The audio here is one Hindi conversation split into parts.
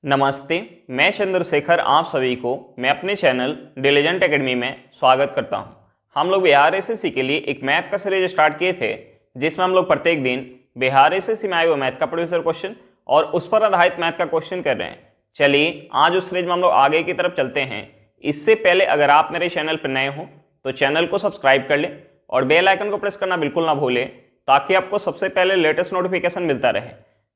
नमस्ते, मैं चंद्रशेखर आप सभी को मैं अपने चैनल डिलीजेंट एकेडमी में स्वागत करता हूं। हम लोग बिहार एसएससी के लिए एक मैथ का सीरीज स्टार्ट किए थे, जिसमें हम लोग प्रत्येक दिन बिहार एसएससी में आए हुए मैथ का प्रीवियस क्वेश्चन और उस पर आधारित मैथ का क्वेश्चन कर रहे हैं। चलिए आज उस सीरीज में हम लोग आगे की तरफ चलते हैं। इससे पहले अगर आप मेरे चैनल पर नए हो तो चैनल को सब्सक्राइब कर लें और बेल आइकन को प्रेस करना बिल्कुल ना भूलें, ताकि आपको सबसे पहले लेटेस्ट नोटिफिकेशन मिलता रहे।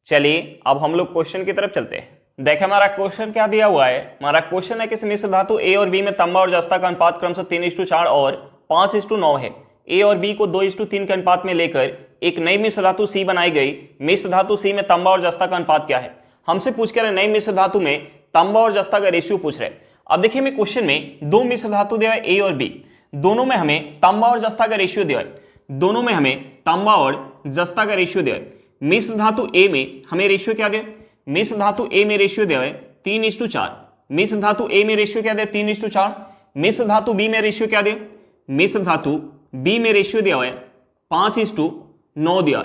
चलिए अब हम लोग क्वेश्चन की तरफ चलते हैं। देखिए हमारा क्वेश्चन क्या दिया हुआ है। हमारा क्वेश्चन है कि मिश्र धातु ए और बी में तांबा और जस्ता का अनुपात क्रमशः 3:4 और 5:9 है। ए और बी को 2:3 के अनुपात में लेकर एक नई मिश्र धातु सी बनाई गई। मिश्र धातु सी में तांबा और जस्ता का अनुपात क्या है। हमसे पूछ के रहे नई मिश्र धातु में तांबा और जस्ता का रेशियो पूछ रहे। अब देखिए हमें क्वेश्चन में दो मिश्र धातु दिया है ए और बी, दोनों में हमें तांबा और जस्ता का रेशियो दिया है। दोनों में हमें तांबा और जस्ता का रेशियो दिया है। मिश्र धातु ए में हमें रेशियो क्या दिया, मिश्र धातु ए में रेशियो दिया है 3:4। मिश्र धातु ए में रेशियो क्या दिया 3:4। मिश्र धातु बी में रेशियो क्या दिया, मिश्र धातु बी में रेशियो दिया है 5:9 दिया।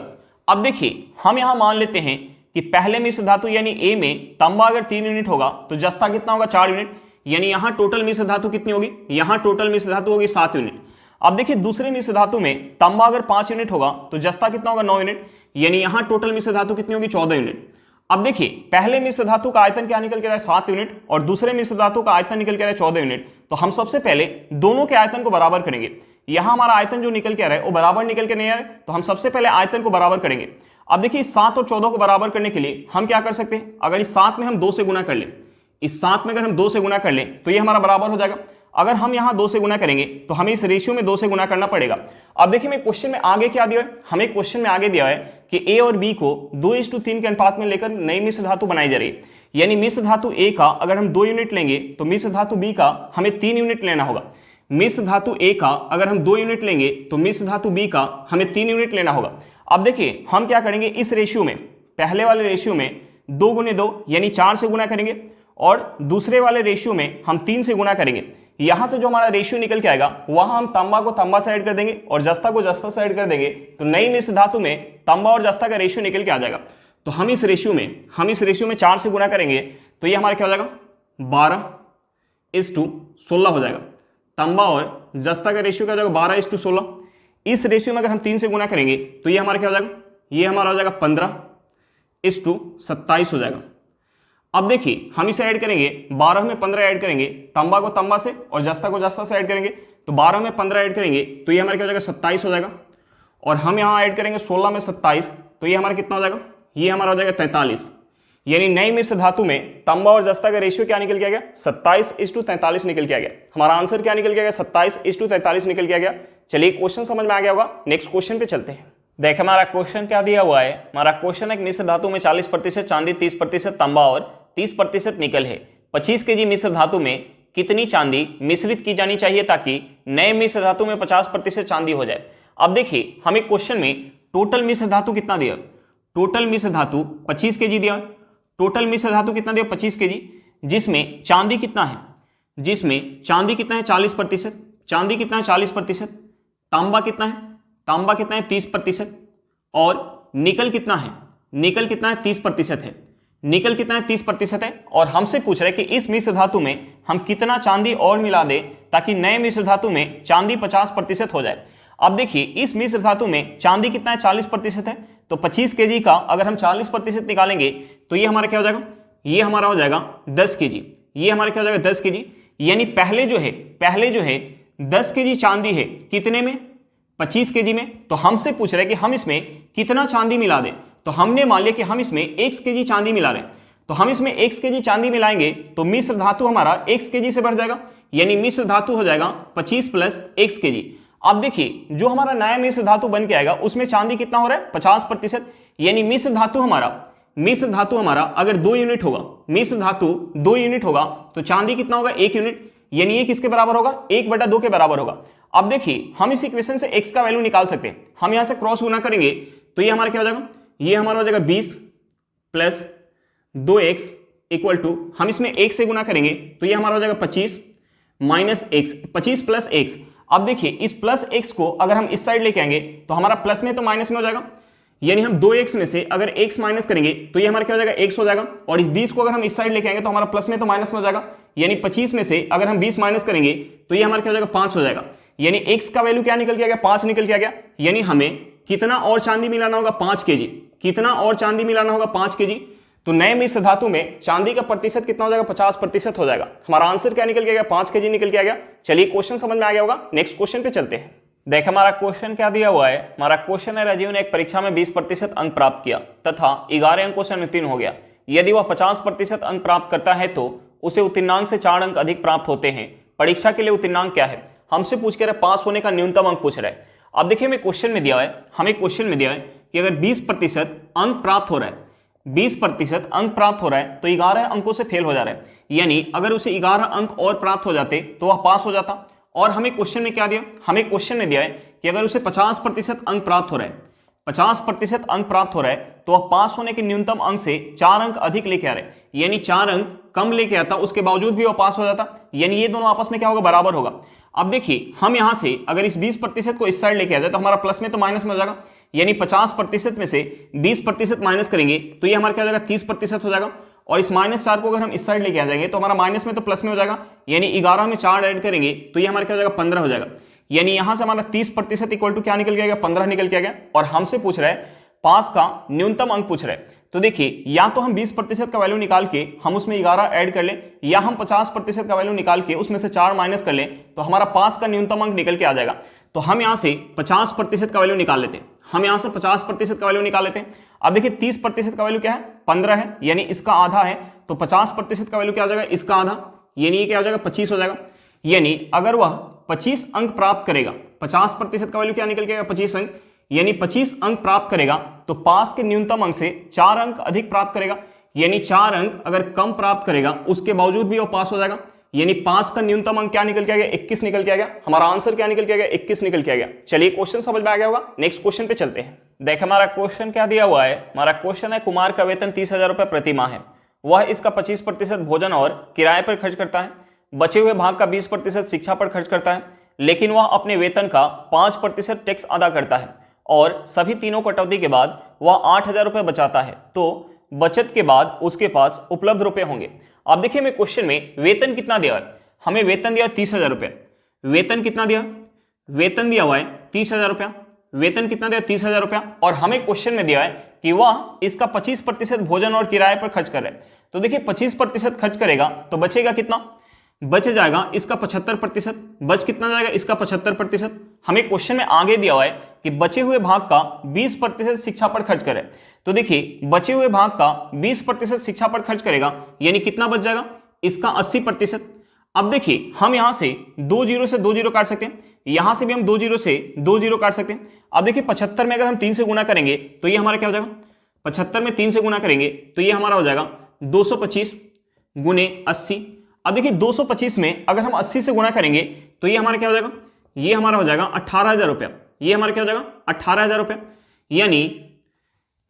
अब देखिए हम यहां मान लेते हैं कि पहले मिश्र धातु यानी ए में तांबा अगर 3 यूनिट होगा तो जस्ता कितना होगा 4 यूनिट, यानी यहां टोटल मिश्र धातु कितनी होगी, यहां टोटल मिश्र धातु होगी 7 यूनिट। अब देखिए दूसरे मिश्र धातु में तांबा अगर 5 यूनिट होगा तो जस्ता कितना होगा 9 यूनिट, यानी यहां टोटल मिश्र धातु कितनी होगी 14 यूनिट। अब देखिए पहले मिश्र धातु का आयतन क्या निकल के रहा है 7 यूनिट और दूसरे मिश्र धातु का आयतन निकल के रहा है 14 यूनिट। तो हम सबसे पहले दोनों के आयतन को बराबर करेंगे। यहां हमारा आयतन जो निकल के आ रहा है वो बराबर निकल के नहीं आ रहा है, तो हम सबसे पहले आयतन को बराबर करेंगे। अब देखिए 7 और 14 को बराबर करने के लिए हम क्या कर सकते हैं, अगर इस 7 में हम 2 से गुना कर लें, इस 7 में अगर हम 2 से गुना कर लें तो ये हमारा बराबर हो जाएगा। अगर हम यहां 2 से गुना करेंगे तो हमें इस रेशियो में 2 से गुना करना पड़ेगा। अब देखिए मैं क्वेश्चन में आगे क्या दिया है, हमें क्वेश्चन में आगे दिया है कि ए और बी को 2:3 के अनुपात में लेकर नई मिश्र धातु बनाई जा रही है। यानी मिश्र धातु ए का अगर हम 2 यूनिट लेंगे तो मिश्र धातु बी का हमें 3 यूनिट लेना होगा। मिश्र धातु ए का अगर हम 2 यूनिट लेंगे तो मिश्र धातु बी का हमें 3 यूनिट लेना होगा। अब देखिए हम क्या करेंगे, इस रेशियो में पहले वाले रेशियो में 2 × 2 यानी 4 से गुना करेंगे और दूसरे वाले रेशियो में हम 3 से गुना करेंगे। यहां से जो हमारा रेशियो निकल के आएगा वहां हम तांबा को तांबा से ऐड कर देंगे और जस्ता को जस्ता से ऐड कर देंगे, तो नई मिश्र धातु में तांबा और जस्ता का रेशियो निकल के आ जाएगा। तो हम इस रेशियो में 4 से गुना करेंगे तो ये हमारा क्या हो जाएगा 12:16 हो जाएगा। तांबा और जस्ता का रेशियो क्या हो जाएगा 12:16। इस रेशियो में अगर हम 3 से गुना करेंगे तो ये हमारा क्या हो जाएगा, ये हमारा हो जाएगा 15:27 हो जाएगा। अब देखिए हम इसे ऐड करेंगे, 12 में 15 ऐड करेंगे, तांबा को तांबा से और जस्ता को जस्ता से ऐड करेंगे, तो 12 में 15 ऐड करेंगे तो ये हमारा क्या हो जाएगा 27 हो जाएगा। और हम यहाँ ऐड करेंगे 16 में 27 तो ये हमारा कितना हो जाएगा, ये हमारा हो जाएगा 43। यानी नई मिश्र धातु में तांबा और जस्ता का रेशियो क्या निकल के आ गया 27:43 निकल के आ गया। हमारा आंसर क्या निकल के आ गया 27:43 निकल के आ गया। चलिए क्वेश्चन समझ में आ गया होगा, नेक्स्ट क्वेश्चन पे चलते हैं। देखिए हमारा क्वेश्चन क्या दिया हुआ है। हमारा क्वेश्चन है मिश्र धातु में 40% चांदी, 30% तांबा और 30% निकल है। 25 kg मिश्र धातु में कितनी चांदी मिश्रित की जानी चाहिए ताकि नए मिश्र धातु में 50% चांदी हो जाए। अब देखिए हमें क्वेश्चन में टोटल मिश्र धातु कितना दिया, टोटल मिश्र धातु 25 kg दिया। टोटल मिश्र धातु कितना दिया 25 kg, जिसमें चांदी कितना है, जिसमें चांदी कितना है 40%, चांदी कितना है 40%, तांबा कितना है, तांबा कितना है 30% और निकल कितना है, निकल कितना है 30% है, निकल कितना है 30% है। और हमसे पूछ रहे हैं कि इस मिश्र धातु में हम कितना चांदी और मिला दें ताकि नए मिश्र धातु में चांदी 50% हो जाए। अब देखिए इस मिश्र धातु में चांदी कितना है 40% है, तो 25 kg का अगर हम 40% निकालेंगे तो ये हमारा क्या हो जाएगा, ये हमारा हो जाएगा 10 kg, ये हमारा क्या हो जाएगा 10 kg। यानी पहले जो है 10 kg चांदी है कितने में 25 kg में। तो हमसे पूछ रहे हैं कि हम इसमें कितना चांदी मिला दें। तो हमने मान लिया कि हम इसमें x kg चांदी मिला रहे हैं, तो हम इसमें x kg चांदी मिलाएंगे तो मिश्र धातु हमारा x kg से बढ़ जाएगा, यानी मिश्र धातु हो जाएगा 25 + x kg। अब देखिए जो हमारा नया मिश्र धातु बन के आएगा उसमें चांदी कितना हो रहा है 50%, यानी मिश्र धातु हमारा अगर 2 यूनिट होगा, मिश्र धातु 2 यूनिट होगा तो चांदी कितना होगा 1 यूनिट, यानी ये किसके बराबर होगा 1/2 के बराबर होगा। अब देखिए हम इस इक्वेशन से x का वैल्यू निकाल सकते हैं। हम यहां से क्रॉस गुना करेंगे तो ये हमारा क्या हो जाएगा, ये हमारा हो जाएगा 20 + 2x = हम इसमें 1 से गुना करेंगे तो ये हमारा हो जाएगा 25 - x, 25 + x। अब देखिए इस प्लस x को अगर हम इस साइड लेके आएंगे तो हमारा प्लस में तो माइनस में हो जाएगा, यानी हम 2x में से अगर x माइनस करेंगे तो ये हमारा क्या हो जाएगा x हो जाएगा, और इस 20 को अगर हम इस साइड लेके आएंगे तो हमारा प्लस में तो माइनस में हो जाएगा, यानी 25 में से अगर हम 20 माइनस करेंगे तो ये हमारा क्या हो जाएगा 5 हो जाएगा, यानी x का वैल्यू क्या निकल के आ गया 5 निकल के आ गया। यानी हमें कितना और चांदी मिलाना होगा 5 kg, कितना और चांदी मिलाना होगा 5 kg। तो नए मिश्र धातु में चांदी का प्रतिशत कितना हो जाएगा 50% हो जाएगा। हमारा आंसर क्या निकल के आ गया 5 kg निकल के आ गया। चलिए क्वेश्चन समझ में आ गया होगा, नेक्स्ट क्वेश्चन पे चलते हैं। देख हमारा क्वेश्चन क्या दिया हुआ है। हमारा क्वेश्चन है राजीव ने एक परीक्षा में 20% अंक प्राप्त किया तथा 11 अंकों से अनुत्तीर्ण हो गया। यदि वह 50% अंक प्राप्त करता है तो उसे उत्तीर्णांक से 4 अंक अधिक प्राप्त होते हैं। परीक्षा के लिए उत्तीर्णांक क्या है? हमसे पूछ के रहे पास होने का न्यूनतम अंक पूछ रहा है। अब देखिए हमें क्वेश्चन में दिया है, कि अगर 20% अंक प्राप्त हो रहा है, 20% अंक प्राप्त हो रहा है तो 11 अंकों से फेल हो जा रहा है, यानी अगर उसे 11 अंक और प्राप्त हो जाते तो वह पास हो जाता। और हमें क्वेश्चन में क्या दिया? हमें क्वेश्चन में दिया है कि अगर उसे 50% अंक प्राप्त हो रहा है, 50% अंक प्राप्त हो रहा है तो वह पास होने के न्यूनतम अंक से 4 अंक अधिक लेके आ रहे हैं, यानी 4 अंक कम लेके आता, उसके बावजूद भी वह पास हो जाता, यानी ये दोनों आपस में क्या होगा बराबर होगा। अब देखिए हम यहां से अगर इस 20% को इस साइड लेके आ जाए तो हमारा प्लस में तो माइनस में हो जाएगा, यानी 50% में से 20% माइनस करेंगे तो ये हमारा क्या हो जाएगा 30% हो जाएगा, और इस -4 को अगर हम इस साइड लेके आ जाएंगे तो हमारा माइनस में तो प्लस में हो जाएगा, यानी 11 में 4 ऐड करेंगे तो ये हमारा क्या हो जाएगा 15 हो जाएगा, यानी यहां से हमारा 30% इक्वल टू क्या निकल गया 15 निकल के आ गया। और हमसे पूछ रहा है पास का न्यूनतम अंक पूछ रहा है। तो देखिए या तो हम 20% का वैल्यू निकाल के हम उसमें 11 ऐड कर लें, या हम 50% का वैल्यू निकाल के उसमें से 4 माइनस कर लें तो हमारा पास का न्यूनतम अंक निकल के आ जाएगा। तो हम यहां से 50% का वैल्यू निकाल लेते हैं, हम यहां से 50% का वैल्यू निकाल लेते हैं। अब देखिए 30% का वैल्यू क्या है 15 है, यानी इसका आधा है, तो 50% का वैल्यू क्या हो जाएगा इसका आधा, यानी ये क्या हो जाएगा 25 हो जाएगा। यानी अगर वह 25 अंक प्राप्त करेगा, 50% का वैल्यू क्या निकल के आएगा 25 अंक, यानी 25 अंक प्राप्त करेगा तो पास के न्यूनतम अंक से 4 अंक अधिक प्राप्त करेगा, यानी 4 अंक अगर कम प्राप्त करेगा उसके बावजूद भी वो पास हो जाएगा, यानी पास का न्यूनतम अंक क्या निकल के आ गया 21 निकल के आ गया। हमारा आंसर क्या निकल के आ गया 21 निकल के आ गया। चलिए क्वेश्चन समझ में आ गया होगा, नेक्स्ट क्वेश्चन पे चलते हैं। देख हमारा क्वेश्चन क्या दिया हुआ है। हमारा क्वेश्चन है कुमार का वेतन 30,000 रुपये प्रति माह है, वह इसका 25% भोजन और किराए पर खर्च करता है, बचे हुए भाग का 20% शिक्षा पर खर्च करता है, लेकिन वह अपने वेतन का 5% टैक्स अदा करता है और सभी तीनों कटौती के बाद वह 8,000 रुपये बचाता है, तो बचत के बाद उसके पास उपलब्ध रुपए होंगे। अब देखिए मैं क्वेश्चन में वेतन कितना दिया है, हमें वेतन दिया 30,000 रुपये। वेतन कितना दिया? वेतन दिया हुआ है 30,000 रुपया। वेतन कितना दिया 30,000 रुपया, और हमें क्वेश्चन में दिया है कि वह इसका 25% भोजन और किराए पर खर्च कर रहे हैं। तो देखिए 25% खर्च करेगा तो बचेगा कितना? बच जाएगा इसका 75%। बच कितना जाएगा इसका 75%। हमें क्वेश्चन में आगे दिया हुआ है कि बचे हुए भाग का 20% शिक्षा पर खर्च करे। तो देखिए बचे हुए भाग का 20% शिक्षा पर खर्च करेगा, यानी कितना बच जाएगा इसका 80%। अब देखिए हम यहां से 2 जीरो से 2 जीरो काट सकते हैं, यहां से भी हम 2 जीरो से 2 जीरो काट सकते हैं। अब देखिए 75 में अगर हम 3 से गुना करेंगे तो ये हमारा क्या हो जाएगा, 75 में 3 से गुना करेंगे तो ये हमारा हो जाएगा 225 गुने 80। अब देखिए 225 में अगर हम 80 से गुना करेंगे तो ये हमारा क्या हो जाएगा, ये हमारा हो जाएगा 18,000 रुपया। ये हमारा क्या हो जाएगा 18,000 रुपया, यानी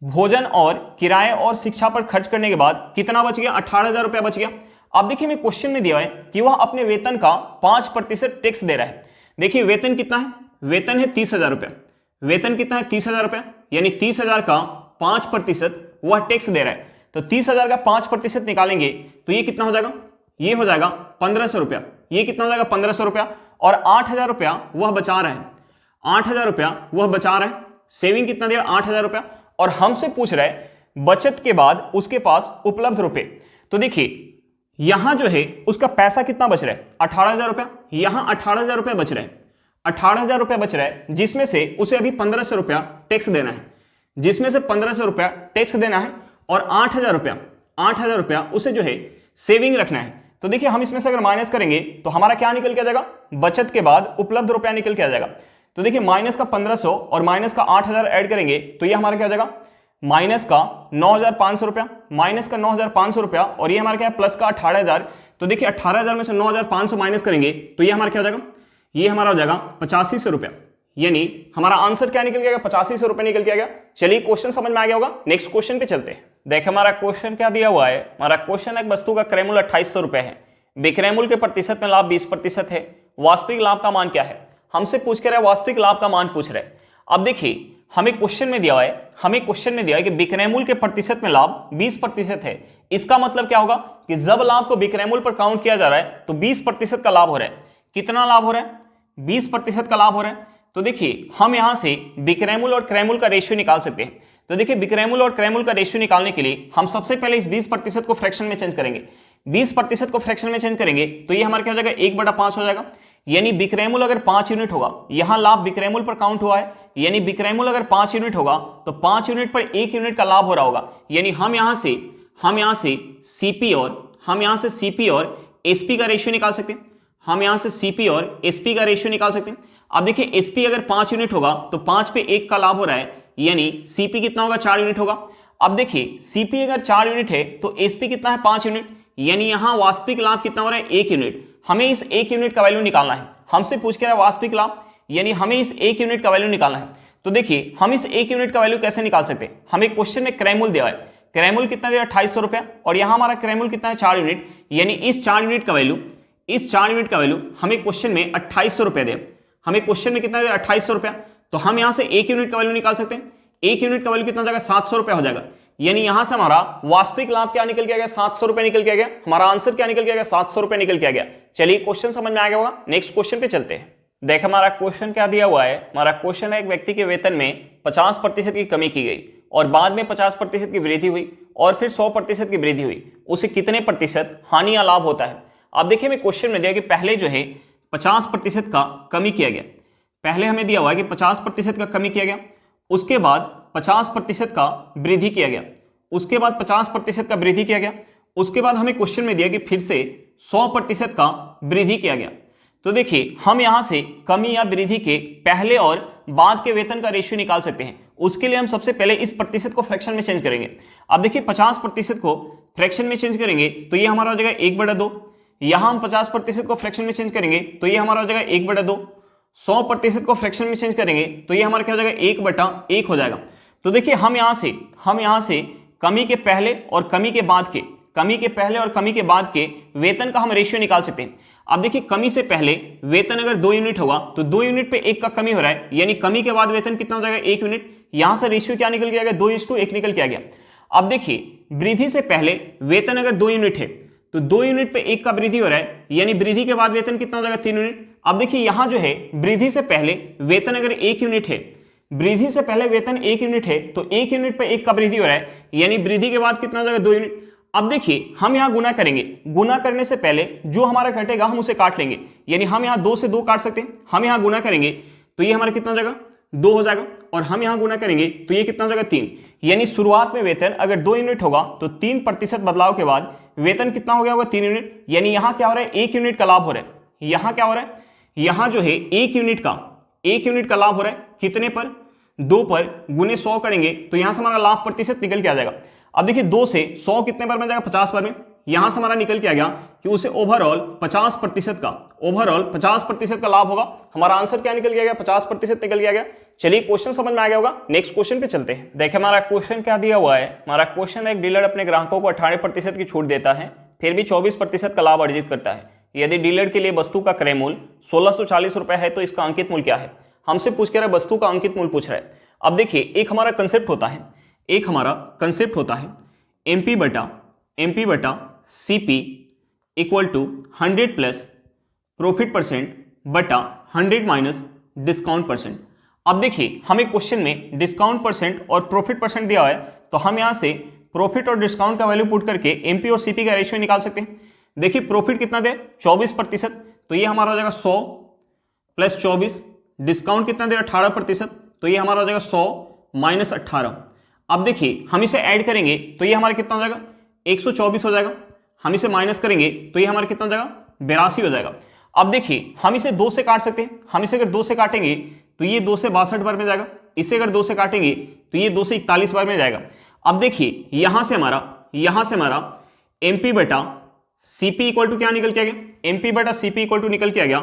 भोजन और किराए और शिक्षा पर खर्च करने के बाद कितना बच गया 18,000 रुपया बच गया। अब देखिए मैं क्वेश्चन में दिया है कि वह अपने वेतन का 5% टैक्स दे रहा है। देखिए वेतन कितना है, वेतन है 30,000 रुपया। वेतन कितना है 30,000 रुपया, यानी 30,000 का 5% वह टैक्स दे रहा है। तो 30,000 का 5% निकालेंगे तो ये कितना हो जाएगा, ये हो जाएगा 1,500 रुपया। ये कितना हो जाएगा 1,500 रुपया, और 8,000 रुपया वह बचा रहा है। 8,000 रुपया वह बचा रहा है, सेविंग कितना दिया 8,000 रुपया, और हमसे पूछ रहा है बचत के बाद उसके पास उपलब्ध रुपए। तो देखिए यहां जो है उसका पैसा कितना बच रहा है 18,000 रुपया, यहां 18,000 रुपया बच रहा है, 18,000 रुपया बच रहा है, जिसमें से उसे अभी 1,500 रुपया टैक्स देना है, जिसमें से 1,500 रुपया टैक्स देना है, और 8,000 रुपया उसे जो है सेविंग रखना है। तो देखिए हम इसमें से अगर माइनस करेंगे तो हमारा क्या निकल के आ जाएगा, बचत के बाद उपलब्ध रुपया निकल के आ जाएगा। तो देखिए माइनस का 1,500 और माइनस का 8,000 ऐड करेंगे तो ये हमारा क्या हो जाएगा, माइनस का 9,500 रुपया, माइनस का 9,500 रुपया, और ये हमारा क्या है प्लस का 18,000। तो देखिए 18,000 में से 9,500 माइनस करेंगे तो ये हमारा क्या हो जाएगा, ये हमारा हो जाएगा 8500 रुपया, यानी हमारा आंसर क्या निकल गया 8500 रुपया निकल के आ गया। चलिए क्वेश्चन समझ में आ गया होगा, नेक्स्ट क्वेश्चन पे चलते हैं। देख हमारा क्वेश्चन क्या दिया हुआ है। हमारा क्वेश्चन एक वस्तु का क्रय मूल्य 2800 रुपए है, विक्रय मूल्य के प्रतिशत में लाभ 20% है, वास्तविक लाभ का मान क्या है। हमसे पूछ के रहे वास्तविक लाभ का मान पूछ रहे। अब देखिए हमें क्वेश्चन में दिया है कि बिक्रेमूल के प्रतिशत में लाभ 20% है। इसका मतलब क्या होगा कि जब लाभ को बिक्रेमूल पर काउंट किया जा रहा है तो 20% का लाभ हो रहा है। कितना लाभ हो रहा है? 20% का लाभ हो रहा है। तो देखिए हम यहां से बिक्रेमूल और क्रेमूल का रेशियो निकाल सकते हैं। तो देखिए बिक्रेमूल और क्रेमूल का रेशियो निकालने के लिए हम सबसे पहले इस 20% को फ्रैक्शन में चेंज करेंगे। 20% को फ्रैक्शन में चेंज करेंगे तो ये हमारा क्या हो जाएगा, 1/5 हो जाएगा। यानी बिक्रेमूल अगर 5 यूनिट होगा, यहां लाभ बिक्रेमूल पर काउंट हुआ है, यानी बिक्रेमूल अगर 5 यूनिट होगा तो 5 यूनिट पर 1 यूनिट का लाभ हो रहा होगा। यानी हम यहां से सीपी और एसपी का रेशियो निकाल सकते हैं। हम यहां से सीपी और एसपी का रेशियो निकाल सकते हैं। अब देखिए एसपी अगर 5 यूनिट होगा तो 5 पे 1 का लाभ हो रहा है, यानी सीपी कितना होगा, 4 यूनिट होगा। अब देखिए सीपी अगर 4 यूनिट है तो एसपी कितना है, 5 यूनिट। यानी यहां वास्तविक लाभ कितना हो रहा है, 1 यूनिट। हमें इस 1 यूनिट का वैल्यू निकालना है। हमसे पूछ के रहा है वास्तविक लाभ, यानी हमें इस 1 यूनिट का वैल्यू निकालना है। तो देखिए हम इस 1 यूनिट का वैल्यू कैसे निकाल सकते हैं। हमें क्वेश्चन में क्रेमूल दिया है, क्रेमूल कितना दिया है, 2800 रुपया, और यहां हमारा क्रेमूल कितना है, 4 यूनिट। यानी इस 4 यूनिट का वैल्यू हमें क्वेश्चन में 2800 रुपया दिया। हमें क्वेश्चन में कितना दिया, 2800 रुपया। तो हम यहां से 1 यूनिट का वैल्यू निकाल सकते हैं। 1 यूनिट का वैल्यू कितना हो जाएगा, 700 रुपया हो जाएगा। यानी यहां से हमारा वास्तविक लाभ क्या निकल के आ गया, 700 रुपए निकल के आ गया। हमारा आंसर क्या निकल के आ गया, 700 रुपए निकल के आ गया। चलिए क्वेश्चन समझ में आ गया होगा। नेक्स्ट क्वेश्चन पे चलते हैं। देख हमारा क्वेश्चन क्या दिया हुआ है। हमारा क्वेश्चन है एक व्यक्ति के वेतन में 50% की कमी की गई और बाद में 50% की वृद्धि हुई और फिर 100% की वृद्धि हुई। उसे कितने प्रतिशत हानि या लाभ होता है। अब देखिए हमें क्वेश्चन में दिया कि पहले जो है 50% का कमी किया गया। पहले हमें दिया हुआ है कि 50% का कमी किया गया, उसके बाद 50% का वृद्धि किया गया, उसके बाद 50% का वृद्धि किया गया, उसके बाद हमें क्वेश्चन में दिया कि फिर से 100% का वृद्धि किया गया। तो देखिए हम यहां से कमी या वृद्धि के पहले और बाद के वेतन का रेशियो निकाल सकते हैं। उसके लिए हम सबसे पहले इस प्रतिशत को फ्रैक्शन में चेंज करेंगे। अब देखिए 50% को फ्रैक्शन में चेंज करेंगे तो ये हमारा हो जाएगा 1/2। यहां हम 50% को फ्रैक्शन में चेंज करेंगे तो ये हमारा हो जाएगा 1/2। 100% को फ्रैक्शन में चेंज करेंगे तो ये हमारा क्या हो जाएगा, 1/1 हो जाएगा। तो देखिए हम यहां से कमी के पहले और कमी के बाद के वेतन का हम रेशियो निकाल सकते हैं। अब देखिए कमी से पहले वेतन अगर 2 यूनिट होगा तो 2 यूनिट पे 1 का कमी हो रहा है, यानी कमी के बाद वेतन कितना हो जाएगा, 1 यूनिट। यहां से रेशियो क्या निकल के आ गया, 2:1 निकल के आ गया। अब देखिए वृद्धि से पहले वेतन अगर 2 यूनिट है तो 2 यूनिट पे 1 का वृद्धि हो रहा है, यानी वृद्धि के बाद वेतन कितना हो जाएगा, 3 यूनिट। अब देखिए यहां जो है वृद्धि से पहले वेतन अगर 1 यूनिट है, वृद्धि से पहले वेतन 1 यूनिट है तो 1 यूनिट पे 1 का वृद्धि हो रहा है, यानी वृद्धि के बाद कितना हो जाएगा, 2 यूनिट। अब देखिए हम यहां गुना करेंगे, गुना करने से पहले जो हमारा घटेगा हम उसे काट लेंगे। यानी हम यहां 2 से 2 काट सकते हैं। हम यहां गुना करेंगे तो ये हमारा कितना हो जाएगा, 2 हो जाएगा, और हम यहां गुना करेंगे तो ये कितना हो जाएगा, 3। यानी शुरुआत में वेतन अगर 2 यूनिट होगा तो 3% बदलाव के बाद वेतन कितना हो गया होगा, 3 यूनिट। यानी यहां क्या हो रहा है, 1 यूनिट का लाभ हो रहा है। यहां क्या हो रहा है, यहां जो है 1 यूनिट का लाभ हो रहा है। कितने पर, 2 पर, गुने 100 करेंगे तो यहां से हमारा लाभ प्रतिशत निकल के आ जाएगा। अब देखिए 2 से 100 कितने बार में जाएगा, 50 बार में। यहां से हमारा निकल के आ गया कि उसे ओवरऑल 50% का लाभ होगा। हमारा आंसर क्या निकल के आ गया, 50% निकल के आ गया। चलिए क्वेश्चन समझ में आ गया होगा। नेक्स्ट क्वेश्चन पे चलते हैं। देखिए हमारा क्वेश्चन क्या दिया हुआ है। हमारा क्वेश्चन है एक डीलर अपने ग्राहकों को 18% की छूट देता है, फिर भी 24% का लाभ अर्जित करता है। यदि डीलर के लिए वस्तु का क्रय मूल्य 1640 रुपए है तो इसका अंकित मूल्य क्या है। हमसे पूछ के रहा है वस्तु का अंकित मूल्य पूछ रहा है। अब देखिए एक हमारा कंसेप्ट होता है एमपी बटा CP equal to 100 plus profit percent बटा 100 माइनस डिस्काउंट परसेंट। अब देखिए हमें क्वेश्चन में डिस्काउंट परसेंट और प्रॉफिट परसेंट दिया हुआ है, तो हम यहां से प्रॉफिट और डिस्काउंट का वैल्यू पुट करके एमपी और सीपी का रेशियो निकाल सकते हैं। देखिए प्रॉफिट कितना दे, 24%, तो ये हमारा हो जाएगा 100 प्लस 24। डिस्काउंट कितना दे, 18%, तो ये हमारा हो जाएगा 100 माइनस 18। अब देखिए हम इसे ऐड करेंगे तो ये हमारा कितना हो जाएगा, 124 हो जाएगा। हम इसे माइनस करेंगे तो ये हमारा कितना हो जाएगा, 82 हो जाएगा। अब देखिए हम इसे 2 से काट सकते हैं। हम इसे अगर 2 से काटेंगे तो ये 2 से 62 बार में जाएगा। इसे अगर 2 से काटेंगे तो ये 2 से 41 बार में जाएगा। अब देखिए यहां से हमारा एमपी बटा सीपी इक्वल टू क्या निकल के आ गया, एमपी बटा सीपी इक्वल टू निकल के आ गया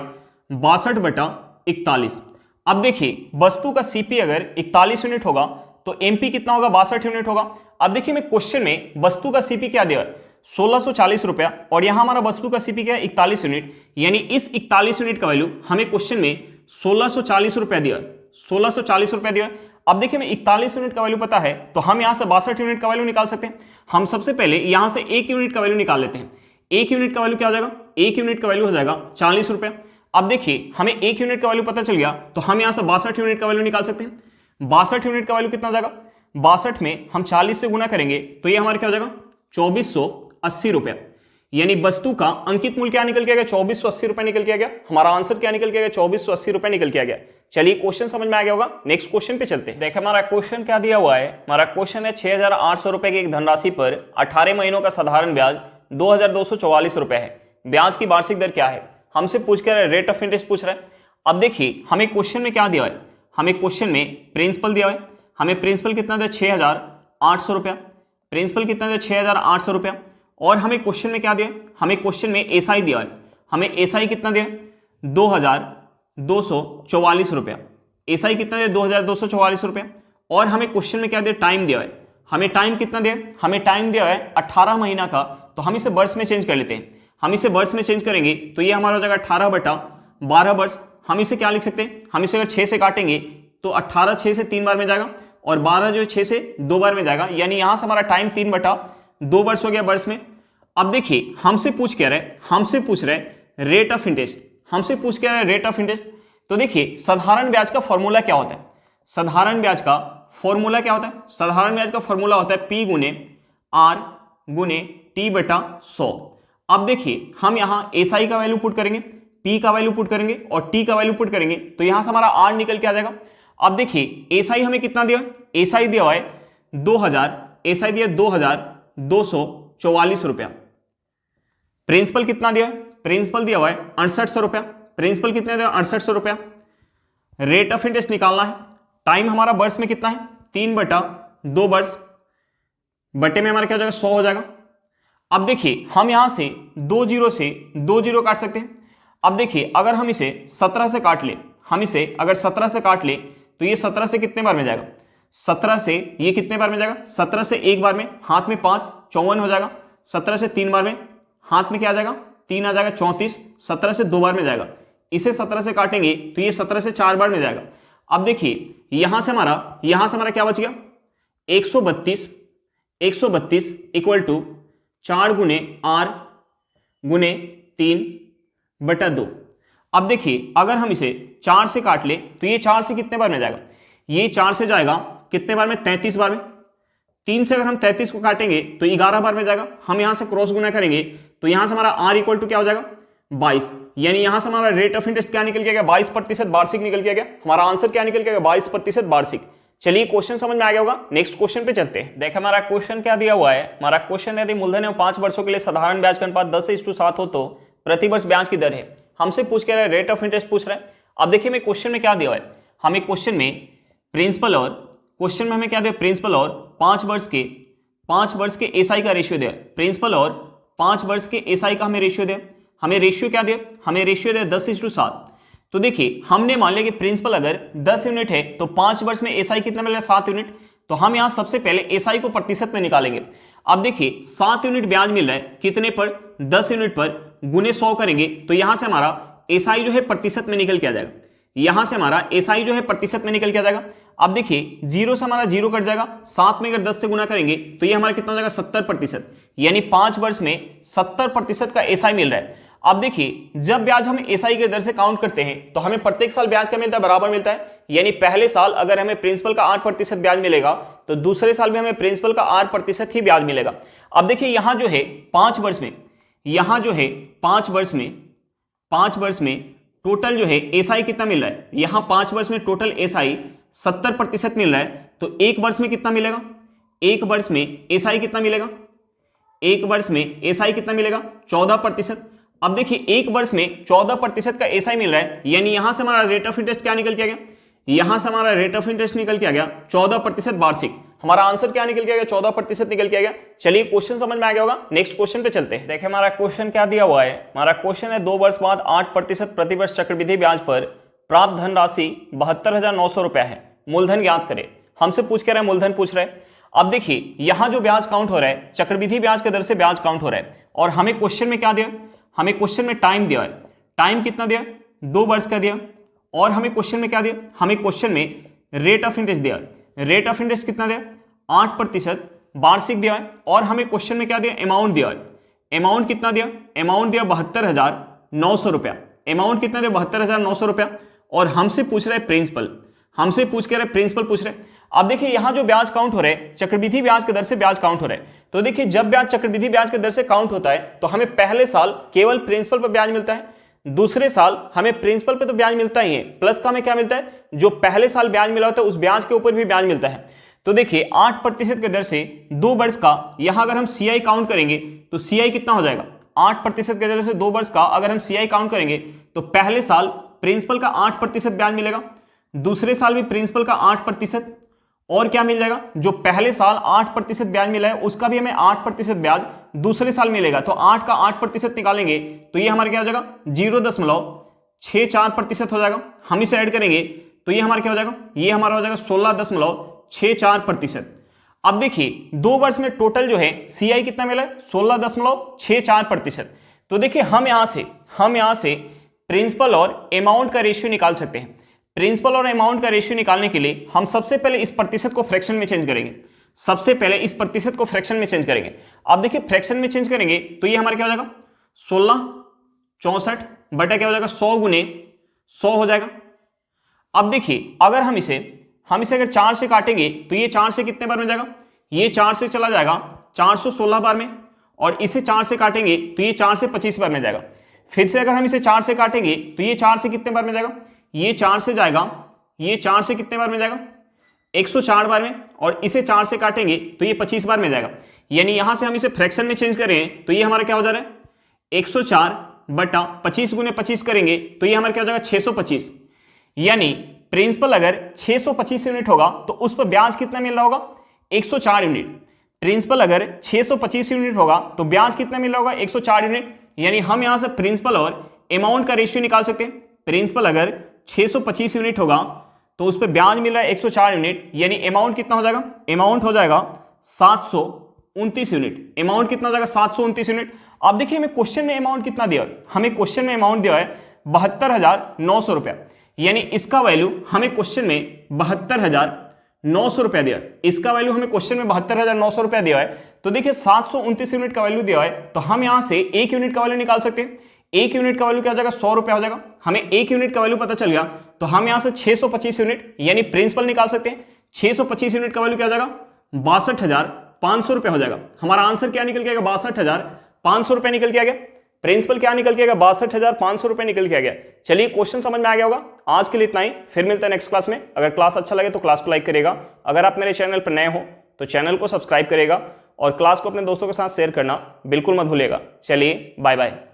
62/41। अब देखिए वस्तु का सीपी अगर 41 यूनिट होगा तो एमपी कितना होगा, 62 यूनिट होगा। अब देखिए मैं क्वेश्चन में वस्तु का सीपी क्या दिया, 1640 रुपया, और यहां हमारा वस्तु का सीपी क्या है, 41 यूनिट। यानी इस 41 यूनिट का वैल्यू हमें क्वेश्चन में 1640 रुपया दिया, 1640 रुपया दिया। अब देखिए हमें 41 यूनिट का वैल्यू पता है, तो हम यहां से 62 यूनिट का वैल्यू निकाल सकते हैं। हम सबसे पहले यहां से 1 यूनिट का वैल्यू निकाल लेते हैं। 1 यूनिट का वैल्यू क्या हो जाएगा, 1 यूनिट का वैल्यू हो जाएगा 40 रुपया। अब देखिए हमें 1 यूनिट का वैल्यू पता चल गया, तो हम यहां से 62 यूनिट का वैल्यू निकाल सकते हैं। 62 यूनिट का वैल्यू कितना हो जाएगा, 62 में हम 40 से गुना करेंगे तो ये हमारे क्या हो जाएगा 2480 रुपया। यानी वस्तु का अंकित मूल्य क्या निकल के आ गया, 2480 रुपया निकल के आ गया। हमारा आंसर क्या निकल के आ गया, 2480 रुपया निकल के आ गया। चलिए क्वेश्चन समझ में आ गया होगा, नेक्स्ट क्वेश्चन पे चलते हैं। देखिए हमारा क्वेश्चन क्या दिया हुआ है, हमारा क्वेश्चन है 6800 रुपए की एक धनराशि पर 18 महीनों का साधारण ब्याज 2244 रुपए है। ब्याज की वार्षिक दर क्या है, हमसे पूछ कर रेट ऑफ इंटरेस्ट पूछ रहा है। अब देखिए हमें क्वेश्चन में क्या दिया है, हमें क्वेश्चन में प्रिंसिपल दिया है। हमें प्रिंसिपल कितना दिया, 6800 रुपया। प्रिंसिपल कितना दिया, 6800 रुपया। और हमें क्वेश्चन में क्या दिया, हमें क्वेश्चन में एसआई दिया है। हमें एसआई कितना दिया, 2244 रुपया। एसआई कितना दिया, 2244 रुपया। और हमें क्वेश्चन में क्या दिया, टाइम दिया है। हमें टाइम कितना दिया, हमें टाइम दिया है 18 महीना का। तो हम इसे वर्ष में चेंज कर लेते हैं। हम इसे वर्ष में चेंज करेंगे तो ये हमारा हो जाएगा 18/12 वर्ष। हम इसे क्या लिख सकते हैं, हम इसे अगर 6 से काटेंगे तो 18 6 से 3 बार में जाएगा और 12 जो 6 से 2 बार में जाएगा। यानी यहां से हमारा टाइम 3/2 वर्ष हो गया वर्ष में। अब देखिए हमसे पूछ रहे रेट ऑफ इंटरेस्ट, हमसे पूछ क्या रहे रेट ऑफ इंटरेस्ट। तो देखिए साधारण ब्याज का फॉर्मूला क्या होता है, साधारण ब्याज का फॉर्मूला क्या होता है, साधारण ब्याज का फॉर्मूला होता है P गुने R गुने T/100। अब देखिए हम यहां एसआई का वैल्यू पुट करेंगे, P का वैल्यू पुट करेंगे और T का वैल्यू पुट करेंगे तो यहां से हमारा R निकल के आ जाएगा। अब देखिए एसआई हमें कितना दिया, एसआई दिया हुआ है 2000, एसआई दिया 2244 रुपया। प्रिंसिपल कितना दिया, प्रिंसिपल दिया हुआ है 6800 रुपया। प्रिंसिपल कितना दिया, 6800 रुपया। रेट ऑफ इंटरेस्ट निकालना है। टाइम हमारा वर्ष में कितना है, 3/2 वर्ष। बटे में हमारा क्या हो जाएगा, 100 हो जाएगा। अब देखिए हम यहां से 2 जीरो से 2 जीरो काट सकते हैं। अब देखिए अगर हम इसे 17 से काट ले, हम इसे अगर 17 से काट ले तो ये 17 से कितने बार में जाएगा, 17 से ये कितने बार में जाएगा, 17 से एक बार में, हाथ में 5 54 हो जाएगा। 17 से 3 बार में, हाथ में क्या आ जाएगा 3 आ जाएगा 34। 17 से 2 बार में जाएगा, इसे 17 से काटेंगे तो ये 17 से 4 बार में जाएगा। अब देखिए यहां से हमारा क्या बच गया, 132 इक्वल टू 4 गुने R गुने 3/2। अब देखिए अगर हम इसे 4 से काट ले तो ये 4 से कितने बार में जाएगा, ये 4 से जाएगा कितने बार में, 33 बार में। 3 से अगर हम 33 को काटेंगे तो 11 बार में जाएगा। हम यहां से क्रॉस गुना करेंगे तो यहां से हमारा R इक्वल टू क्या हो जाएगा, 22। यानी यहां से हमारा रेट ऑफ इंटरेस्ट क्या निकल के गया, 22% वार्षिक निकल के गया। हमारा आंसर क्या निकल के गया, 22% वार्षिक। चलिए क्वेश्चन समझ में आ गया होगा, नेक्स्ट क्वेश्चन पे चलते हैं। देखिए हमारा क्वेश्चन क्या दिया हुआ है, हमारा क्वेश्चन यदि मूलधन एवं 5 वर्षों के लिए साधारण ब्याज का अनुपात 10:7 हो तो प्रति वर्ष ब्याज की दर है। हमसे पूछ के रेट ऑफ इंटरेस्ट पूछ रहा है। अब देखिए मैं क्वेश्चन में क्या दिया हुआ है, हमें क्वेश्चन में प्रिंसिपल और क्वेश्चन में हमें क्या दिया, प्रिंसिपल और 5 वर्ष के एसआई का रेशियो दिया। प्रिंसिपल और 5 वर्ष के एसआई का हमें रेशियो दिया। हमें रेशियो क्या दिया, हमें रेशियो दिया 10:7। तो देखिए हमने मान लिया कि प्रिंसिपल अगर 10 यूनिट है तो 5 वर्ष में एसआई कितना मिलेगा, 7 यूनिट। तो हम यहां सबसे पहले एसआई को प्रतिशत में निकालेंगे। अब देखिए 7 यूनिट ब्याज मिल रहा है कितने पर, 10 यूनिट पर, गुने 100 करेंगे तो यहां से हमारा एसआई जो है प्रतिशत में निकल के आ जाएगा। यहां से हमारा एसआई जो है प्रतिशत में निकल के आ जाएगा। अब देखिए 0 से हमारा 0 कट जाएगा, 7 में अगर 10 से गुना करेंगे तो ये हमारा कितना हो जाएगा, 70%। यानी 5 वर्ष में 70% का एसआई मिल रहा है। अब देखिए जब ब्याज हम एसआई के दर से काउंट करते हैं तो हमें प्रत्येक साल ब्याज क्या मिलता है, बराबर मिलता है। यानी पहले साल अगर हमें प्रिंसिपल का 8% ब्याज मिलेगा तो दूसरे साल भी हमें प्रिंसिपल का 8% ही ब्याज मिलेगा। अब देखिए यहां जो है 5 वर्ष में, यहां जो है 5 वर्ष में टोटल जो है एसआई कितना मिल रहा है, यहां 5 वर्ष में टोटल एसआई 70% मिल रहा है। तो एक वर्ष में कितना मिलेगा, एक वर्ष में एसआई कितना मिलेगा, एक वर्ष में एसआई कितना मिलेगा, 14%। अब देखिए एक वर्ष में 14% का एसआई मिल रहा है। यानी यहां से हमारा रेट ऑफ इंटरेस्ट क्या निकल के आ गया, यहां से हमारा रेट ऑफ इंटरेस्ट निकल के आ गया 14% वार्षिक। हमारा आंसर क्या निकल के आ गया, 14% निकल के आ गया। चलिए क्वेश्चन समझ में आ गया होगा, नेक्स्ट क्वेश्चन पे चलते हैं। देखिए हमारा क्वेश्चन क्या दिया हुआ है, हमारा क्वेश्चन है 2 वर्ष बाद 8% प्रतिवर्ष चक्रवृद्धि ब्याज पर प्राप्त धनराशि 72,900 रुपया है, मूलधन ज्ञात करें। हमसे पूछ के रहे मूलधन पूछ रहे हैं। अब देखिए यहां जो ब्याज काउंट हो रहा है चक्रवृद्धि ब्याज के दर से ब्याज काउंट हो रहा है। और हमें क्वेश्चन में क्या दिया, हमें क्वेश्चन में टाइम दिया है। टाइम कितना दिया, 2 वर्ष का दिया। और हमें क्वेश्चन में क्या दिया, हमें क्वेश्चन में रेट ऑफ इंटरेस्ट दिया। रेट ऑफ इंटरेस्ट कितना दिया, 8% वार्षिक दिया है। और हमें क्वेश्चन में क्या दिया, अमाउंट दिया है। अमाउंट कितना दिया, अमाउंट दिया 72,900 रुपया। अमाउंट कितना दिया, 72,900 रुपया। और हमसे पूछ रहा है प्रिंसिपल, हमसे पूछ के प्रिंसिपल पूछ रहे। अब देखिए यहां जो ब्याज काउंट हो रहे हैं चक्रवृद्धि ब्याज के दर से ब्याज काउंट हो रहे हैं। तो देखिए जब ब्याज चक्रवृद्धि ब्याज के दर से काउंट होता है तो हमें पहले साल केवल प्रिंसिपल पर ब्याज मिलता है, दूसरे साल हमें प्रिंसिपल पे तो ब्याज मिलता ही है, प्लस का हमें क्या मिलता है, जो पहले साल ब्याज मिला होता है उस ब्याज के ऊपर भी ब्याज मिलता है। तो देखिए 8% के दर से 2 वर्ष का, यहां अगर हम CI काउंट करेंगे तो CI कितना हो जाएगा, 8% के दर से 2 वर्ष का अगर हम CI काउंट करेंगे तो पहले साल प्रिंसिपल का 8% ब्याज मिलेगा, दूसरे साल भी प्रिंसिपल का 8%, और क्या मिल जाएगा, जो पहले साल 8% ब्याज मिला है उसका भी हमें 8% ब्याज दूसरे साल मिलेगा। तो 8 का 8% निकालेंगे तो ये हमारा क्या हो जाएगा, 0.64% हो जाएगा। हम इसे ऐड करेंगे तो ये हमारा क्या हो जाएगा, ये हमारा हो जाएगा 16.64%। अब देखिए 2 वर्ष में टोटल जो है CI कितना मिला है, 16.64%। तो देखिए हम यहां से प्रिंसिपल और अमाउंट का रेशियो निकाल सकते हैं। प्रिंसिपल और अमाउंट का रेशियो निकालने के लिए हम सबसे पहले इस प्रतिशत को फ्रैक्शन में चेंज करेंगे। अब देखिए फ्रैक्शन में चेंज करेंगे तो ये हमारा क्या हो जाएगा, 1664 बटा क्या हो जाएगा, 100 गुने 100 हो जाएगा। अब देखिए अगर हम इसे अगर 4 से काटेंगे तो ये 4 से कितने बार में जाएगा, ये 4 से चला जाएगा 416 बार में, और इसे 4 से काटेंगे तो ये 4 से 25 बार में जाएगा। फिर से अगर हम इसे 4 से काटेंगे तो ये 4 से कितने बार में जाएगा, ये 4 से जाएगा, ये 4 से कितने बार में जाएगा, 104 बार में, और इसे 4 से काटेंगे तो ये 25 बार में जाएगा। यानी यहां से हम इसे फ्रैक्शन में चेंज कर रहे हैं तो ये हमारा क्या हो जा रहा है, 104 बटा 25 गुने 25 करेंगे तो ये हमारा क्या हो जाएगा, 625। यानी प्रिंसिपल अगर 625 यूनिट होगा तो उस पर ब्याज कितना मिल रहा होगा, 104 यूनिट। प्रिंसिपल अगर 625 यूनिट होगा तो ब्याज कितना मिल रहा होगा, 104 यूनिट। यानी हम यहां से प्रिंसिपल और अमाउंट का रेशियो निकाल सकते हैं। प्रिंसिपल अगर 625 यूनिट होगा तो उस पर ब्याज मिल रहा है 104 यूनिट, यानी अमाउंट कितना हो जाएगा, अमाउंट हो जाएगा 729 यूनिट। अमाउंट कितना हो जाएगा, 729 यूनिट। अब देखिए हमें क्वेश्चन में अमाउंट कितना दिया है, हमें क्वेश्चन में अमाउंट दिया है 72,900 रुपया। यानी इसका वैल्यू हमें क्वेश्चन में 72,900 रुपया दिया है। इसका वैल्यू हमें क्वेश्चन में 72,900 रुपया दिया है। तो देखिए 729 यूनिट का वैल्यू दिया है तो हम यहां से 1 यूनिट का वैल्यू निकाल सकते हैं। 1 यूनिट का वैल्यू क्या हो जाएगा, 100 रुपया हो जाएगा। हमें 1 यूनिट का वैल्यू पता चल गया तो हम यहां से 625 यूनिट यानी प्रिंसिपल निकाल सकते हैं। 625 यूनिट का वैल्यू क्या हो जाएगा, 62,500 रुपया हो जाएगा। हमारा आंसर क्या निकल के आएगा, 62,500 रुपया निकल के आ गया। प्रिंसिपल क्या निकल के आएगा, 62,500 रुपये निकल के आ गया। चलिए क्वेश्चन समझ में आ गया होगा। आज के लिए इतना ही, फिर मिलता है नेक्स्ट क्लास में। अगर क्लास अच्छा लगे तो क्लास को लाइक करेगा। अगर आप मेरे चैनल पर नए हो तो चैनल को सब्सक्राइब करेगा और क्लास को अपने दोस्तों के साथ शेयर करना बिल्कुल मत भूलिएगा। चलिए बाय बाय।